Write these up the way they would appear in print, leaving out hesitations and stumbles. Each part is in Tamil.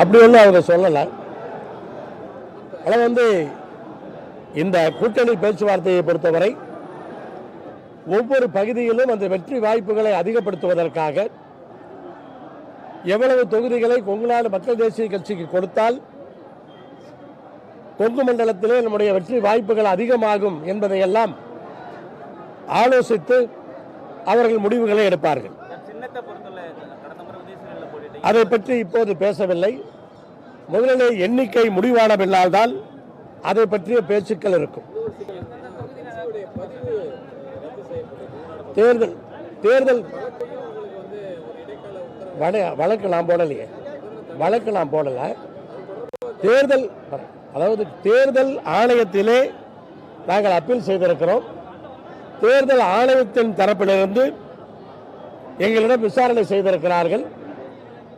அப்படி ஒன்றும் அவங்க சொல்லலை. ஆனால் இந்த கூட்டணி பேச்சுவார்த்தையை பொறுத்தவரை ஒவ்வொரு பகுதியிலும் அந்த வெற்றி வாய்ப்புகளை அதிகப்படுத்துவதற்காக எவ்வளவு தொகுதிகளை கொங்குநாடு மக்கள் தேசிய கட்சிக்கு கொடுத்தால் கொங்கு மண்டலத்திலே நம்முடைய வெற்றி வாய்ப்புகள் அதிகமாகும் என்பதையெல்லாம் ஆலோசித்து அவர்கள் முடிவுகளை எடுப்பார்கள். அதை பற்றி இப்போது பேசவில்லை. முதலிலே எண்ணிக்கை முடிவான பின்னால் தான் அதை பற்றிய பேச்சுக்கள் இருக்கும். தேர்தல் வழக்கு நான் போடலையே, வழக்கு நான் போடல. தேர்தல் ஆணையத்திலே நாங்கள் அப்பீல் செய்திருக்கிறோம். தேர்தல் ஆணையத்தின் தரப்பிலிருந்து எங்களிடம் விசாரணை செய்திருக்கிறார்கள்.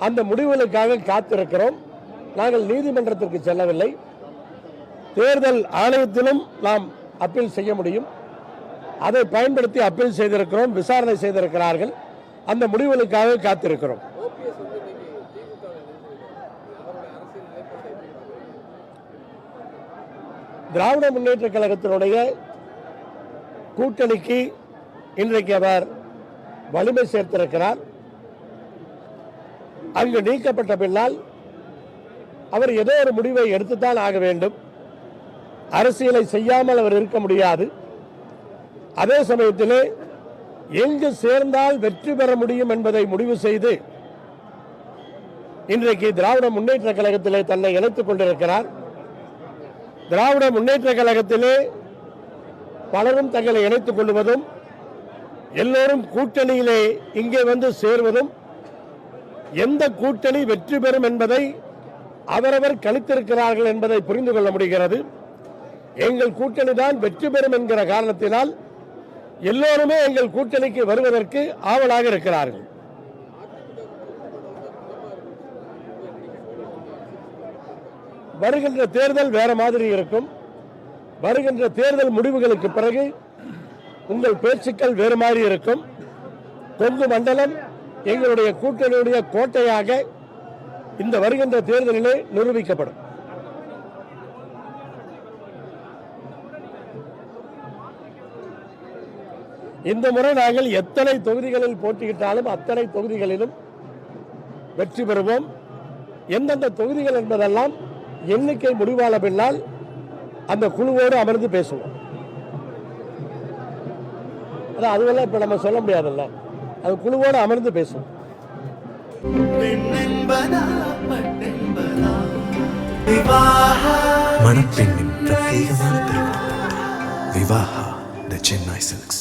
அந்த முடிவுகளுக்காக காத்திருக்கிறோம். நாங்கள் நீதிமன்றத்திற்கு செல்லவில்லை. தேர்தல் ஆணையத்திலும் நாம் அப்பீல் செய்ய முடியும். அதை பயன்படுத்தி அப்பீல் செய்திருக்கிறோம், விசாரணை செய்திருக்கிறார்கள். அந்த முடிவுகளுக்காக காத்திருக்கிறோம். திராவிட முன்னேற்ற கழகத்தினுடைய கூட்டணிக்கு இன்றைக்கு அவர் வலிமை சேர்த்திருக்கிறார். அங்கு நீக்கப்பட்ட பின்னால் அவர் ஏதோ ஒரு முடிவை எடுத்துத்தான் ஆக வேண்டும். அரசியலை செய்யாமல் அவர் இருக்க முடியாது. அதே சமயத்திலே எங்கு சேர்ந்தால் வெற்றி பெற முடியும் என்பதை முடிவு செய்து இன்றைக்கு திராவிட முன்னேற்ற கழகத்திலே தன்னை இணைத்துக் கொண்டிருக்கிறார். திராவிட முன்னேற்ற கழகத்திலே பலரும் தங்களை இணைத்துக் கொள்வதும் எல்லோரும் கூட்டணியிலே இங்கே சேர்வதும் எந்த கூட்டணி வெற்றி பெறும் என்பதை அவரவர் கணித்திருக்கிறார்கள் என்பதை புரிந்து கொள்ள முடிகிறது. எங்கள் கூட்டணி தான் வெற்றி பெறும் என்கிற காரணத்தினால் எல்லோருமே எங்கள் கூட்டணிக்கு வருவதற்கு ஆவலாக இருக்கிறார்கள். வருகின்ற தேர்தல் வேற மாதிரி இருக்கும். வருகின்ற தேர்தல் முடிவுகளுக்கு பிறகு உங்கள் பேச்சுக்கள் வேறு மாதிரி இருக்கும். கொங்கு மண்டலம் எங்களுடைய கூட்டணியுடைய கோட்டையாக இந்த வருகின்ற தேர்தலிலே நிரூபிக்கப்படும். இந்த முறை நாங்கள் எத்தனை தொகுதிகளில் போட்டியிட்டாலும் அத்தனை தொகுதிகளிலும் வெற்றி பெறுவோம். எந்தெந்த தொகுதிகள் என்பதெல்லாம் எண்ணிக்கை முடிவான பின்னால் அந்த குழுவோடு அமர்ந்து பேசுவோம். அதுவெல்லாம் இப்ப நம்ம சொல்ல முடியாதுல்ல, அது குழுவோடு அமர்ந்து பேசுவோம். மணப்பெண்ணின் பிரத்யேகமான திருமணம் விவாஹா தி சென்னை சில்க்ஸ்.